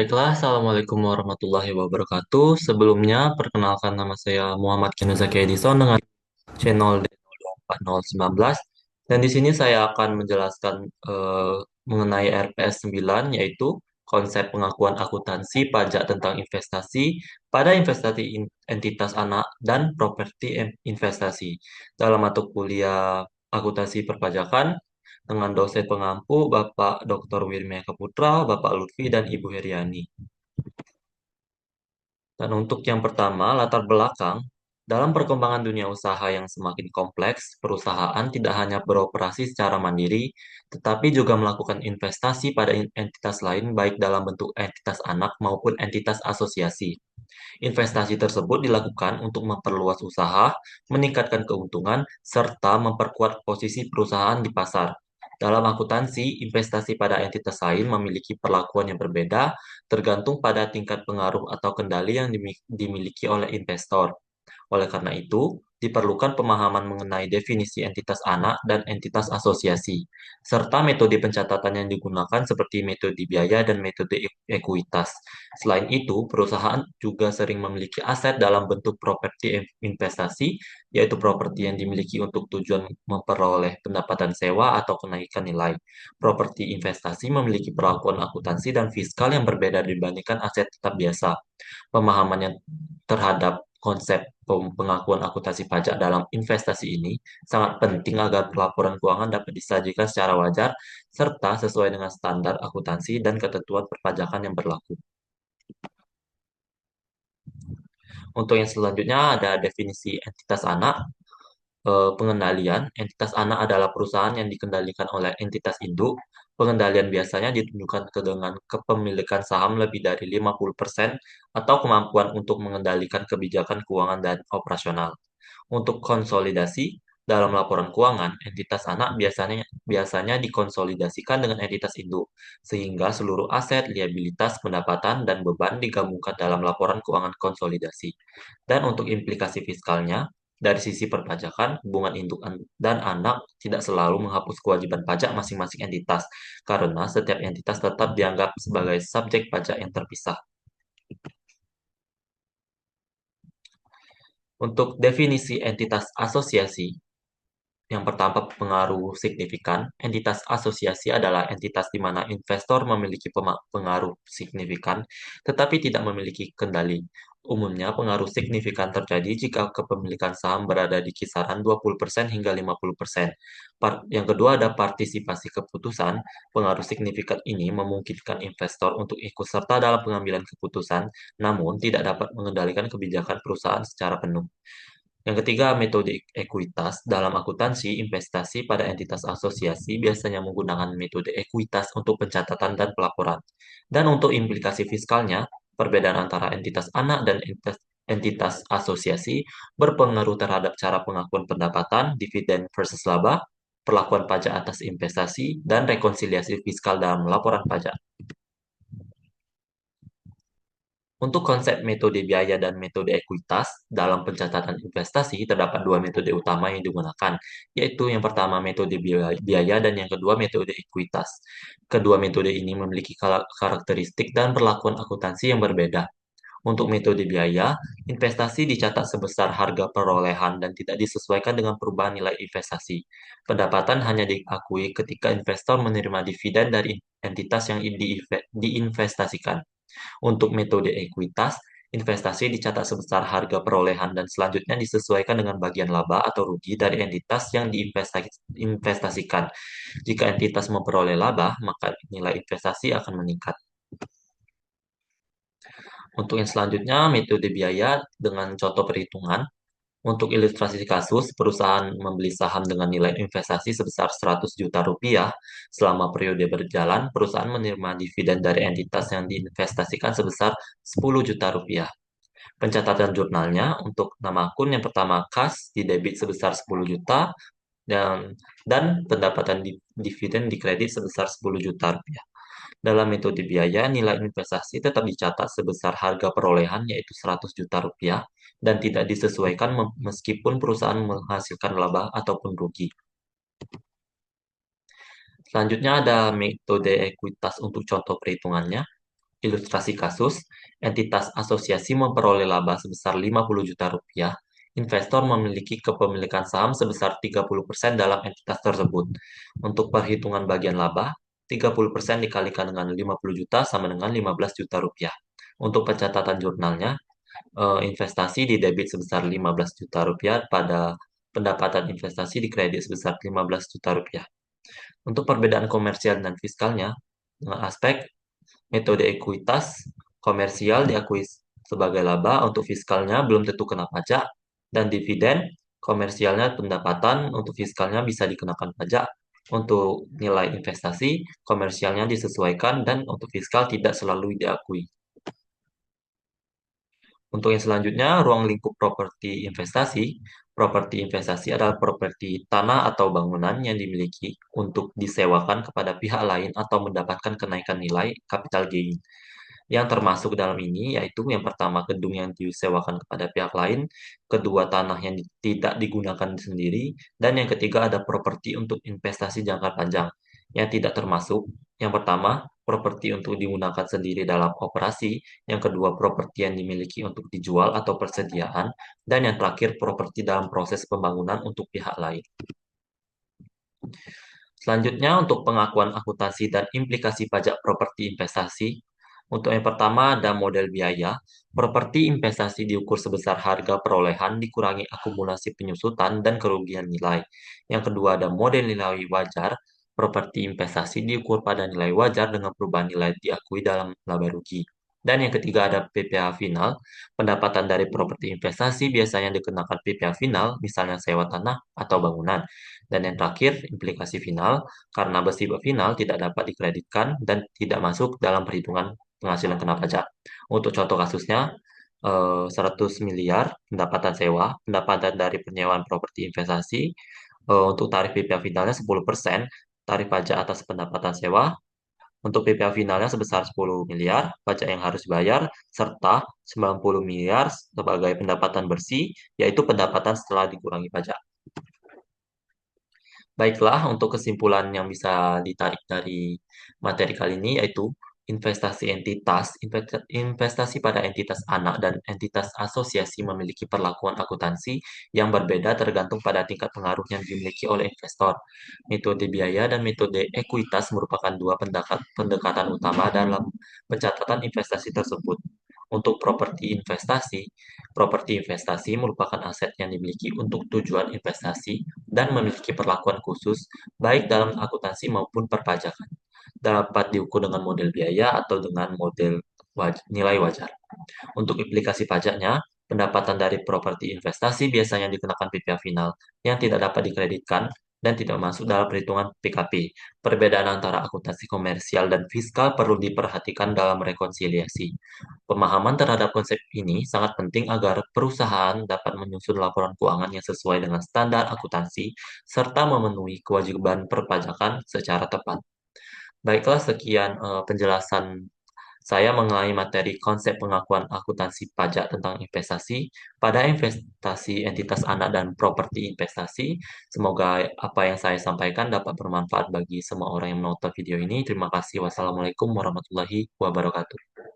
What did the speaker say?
Baiklah, Assalamualaikum warahmatullahi wabarakatuh. Sebelumnya, perkenalkan nama saya Muhammad Kinuzaki Edison dengan channel D02419. Dan di sini saya akan menjelaskan mengenai RPS 9, yaitu konsep pengakuan akuntansi pajak tentang investasi pada investasi entitas anak dan properti investasi dalam mata kuliah akuntansi perpajakan dengan dosen pengampu Bapak Dr. Wirmia Kaputra, Bapak Lutfi, dan Ibu Heriani. Dan untuk yang pertama, latar belakang. Dalam perkembangan dunia usaha yang semakin kompleks, perusahaan tidak hanya beroperasi secara mandiri, tetapi juga melakukan investasi pada entitas lain, baik dalam bentuk entitas anak maupun entitas asosiasi. Investasi tersebut dilakukan untuk memperluas usaha, meningkatkan keuntungan, serta memperkuat posisi perusahaan di pasar. Dalam akuntansi, investasi pada entitas lain memiliki perlakuan yang berbeda, tergantung pada tingkat pengaruh atau kendali yang dimiliki oleh investor. Oleh karena itu, diperlukan pemahaman mengenai definisi entitas anak dan entitas asosiasi, serta metode pencatatan yang digunakan seperti metode biaya dan metode ekuitas. Selain itu, perusahaan juga sering memiliki aset dalam bentuk properti investasi, yaitu properti yang dimiliki untuk tujuan memperoleh pendapatan sewa atau kenaikan nilai. Properti investasi memiliki perlakuan akuntansi dan fiskal yang berbeda dibandingkan aset tetap biasa. Pemahaman yang terhadap konsep pengakuan akuntansi pajak dalam investasi ini sangat penting agar laporan keuangan dapat disajikan secara wajar serta sesuai dengan standar akuntansi dan ketentuan perpajakan yang berlaku. Untuk yang selanjutnya ada definisi entitas anak. Pengendalian, entitas anak adalah perusahaan yang dikendalikan oleh entitas induk. Pengendalian biasanya ditunjukkan dengan kepemilikan saham lebih dari 50% atau kemampuan untuk mengendalikan kebijakan keuangan dan operasional. Untuk konsolidasi, dalam laporan keuangan, entitas anak biasanya biasanya dikonsolidasikan dengan entitas induk, sehingga seluruh aset, liabilitas, pendapatan, dan beban digabungkan dalam laporan keuangan konsolidasi. Dan untuk implikasi fiskalnya, dari sisi perpajakan, hubungan induk dan anak tidak selalu menghapus kewajiban pajak masing-masing entitas, karena setiap entitas tetap dianggap sebagai subjek pajak yang terpisah. Untuk definisi entitas asosiasi, yang pertama, pengaruh signifikan. Entitas asosiasi adalah entitas di mana investor memiliki pengaruh signifikan, tetapi tidak memiliki kendali. Umumnya, pengaruh signifikan terjadi jika kepemilikan saham berada di kisaran 20% hingga 50%. Yang kedua ada partisipasi keputusan. Pengaruh signifikan ini memungkinkan investor untuk ikut serta dalam pengambilan keputusan, namun tidak dapat mengendalikan kebijakan perusahaan secara penuh. Yang ketiga, metode ekuitas. Dalam akuntansi, investasi pada entitas asosiasi biasanya menggunakan metode ekuitas untuk pencatatan dan pelaporan. Dan untuk implikasi fiskalnya, perbedaan antara entitas anak dan entitas asosiasi berpengaruh terhadap cara pengakuan pendapatan, dividen versus laba, perlakuan pajak atas investasi, dan rekonsiliasi fiskal dalam laporan pajak. Untuk konsep metode biaya dan metode ekuitas, dalam pencatatan investasi terdapat dua metode utama yang digunakan, yaitu yang pertama metode biaya dan yang kedua metode ekuitas. Kedua metode ini memiliki karakteristik dan perlakuan akuntansi yang berbeda. Untuk metode biaya, investasi dicatat sebesar harga perolehan dan tidak disesuaikan dengan perubahan nilai investasi. Pendapatan hanya diakui ketika investor menerima dividen dari entitas yang diinvestasikan. Untuk metode ekuitas, investasi dicatat sebesar harga perolehan dan selanjutnya disesuaikan dengan bagian laba atau rugi dari entitas yang diinvestasikan. Jika entitas memperoleh laba, maka nilai investasi akan meningkat. Untuk yang selanjutnya, metode biaya dengan contoh perhitungan. Untuk ilustrasi kasus, perusahaan membeli saham dengan nilai investasi sebesar 100 juta rupiah. Selama periode berjalan, perusahaan menerima dividen dari entitas yang diinvestasikan sebesar 10 juta rupiah. Pencatatan jurnalnya untuk nama akun yang pertama kas di debit sebesar 10 juta dan pendapatan dividen dikredit sebesar 10 juta rupiah. Dalam metode biaya, nilai investasi tetap dicatat sebesar harga perolehan yaitu 100 juta rupiah dan tidak disesuaikan meskipun perusahaan menghasilkan laba ataupun rugi. Selanjutnya ada metode ekuitas untuk contoh perhitungannya. ilustrasi kasus, entitas asosiasi memperoleh laba sebesar 50 juta rupiah, investor memiliki kepemilikan saham sebesar 30% dalam entitas tersebut. Untuk perhitungan bagian laba, 30% dikalikan dengan 50 juta sama dengan 15 juta rupiah. Untuk pencatatan jurnalnya, investasi di debit sebesar 15 juta rupiah pada pendapatan investasi di kredit sebesar 15 juta rupiah. Untuk perbedaan komersial dan fiskalnya, dengan aspek metode ekuitas, komersial diakui sebagai laba, untuk fiskalnya belum tentu kena pajak, dan dividen, komersialnya pendapatan, untuk fiskalnya bisa dikenakan pajak. Untuk nilai investasi, komersialnya disesuaikan, dan untuk fiskal tidak selalu diakui. Untuk yang selanjutnya, ruang lingkup properti investasi. Properti investasi adalah properti tanah atau bangunan yang dimiliki untuk disewakan kepada pihak lain atau mendapatkan kenaikan nilai capital gain. Yang termasuk dalam ini yaitu yang pertama gedung yang disewakan kepada pihak lain, kedua tanah yang tidak digunakan sendiri, dan yang ketiga ada properti untuk investasi jangka panjang. Yang tidak termasuk, yang pertama properti untuk digunakan sendiri dalam operasi, yang kedua properti yang dimiliki untuk dijual atau persediaan, dan yang terakhir properti dalam proses pembangunan untuk pihak lain. Selanjutnya untuk pengakuan akuntansi dan implikasi pajak properti investasi. Untuk yang pertama ada model biaya. Properti investasi diukur sebesar harga perolehan dikurangi akumulasi penyusutan dan kerugian nilai. Yang kedua ada model nilai wajar. Properti investasi diukur pada nilai wajar dengan perubahan nilai diakui dalam laba rugi. Dan yang ketiga ada PPh final. Pendapatan dari properti investasi biasanya dikenakan PPh final, misalnya sewa tanah atau bangunan. Dan yang terakhir, implikasi final, karena bersifat final tidak dapat dikreditkan dan tidak masuk dalam perhitungan penghasilan kena pajak. Untuk contoh kasusnya, 100 miliar pendapatan sewa, pendapatan dari penyewaan properti investasi, untuk tarif PPh finalnya 10%, tarif pajak atas pendapatan sewa, untuk PPh finalnya sebesar 10 miliar, pajak yang harus dibayar, serta 90 miliar sebagai pendapatan bersih, yaitu pendapatan setelah dikurangi pajak. Baiklah, untuk kesimpulan yang bisa ditarik dari materi kali ini yaitu investasi entitas, investasi pada entitas anak dan entitas asosiasi memiliki perlakuan akuntansi yang berbeda tergantung pada tingkat pengaruh yang dimiliki oleh investor. Metode biaya dan metode ekuitas merupakan dua pendekatan utama dalam pencatatan investasi tersebut. Untuk properti investasi merupakan aset yang dimiliki untuk tujuan investasi dan memiliki perlakuan khusus baik dalam akuntansi maupun perpajakan. Dapat diukur dengan model biaya atau dengan model nilai wajar. Untuk implikasi pajaknya, pendapatan dari properti investasi biasanya dikenakan PPh final yang tidak dapat dikreditkan dan tidak masuk dalam perhitungan PKP. Perbedaan antara akuntansi komersial dan fiskal perlu diperhatikan dalam rekonsiliasi. Pemahaman terhadap konsep ini sangat penting agar perusahaan dapat menyusun laporan keuangan yang sesuai dengan standar akuntansi serta memenuhi kewajiban perpajakan secara tepat. Baiklah, sekian penjelasan saya mengenai materi konsep pengakuan akuntansi pajak tentang investasi pada investasi entitas anak dan properti investasi. Semoga apa yang saya sampaikan dapat bermanfaat bagi semua orang yang menonton video ini. Terima kasih. Wassalamualaikum warahmatullahi wabarakatuh.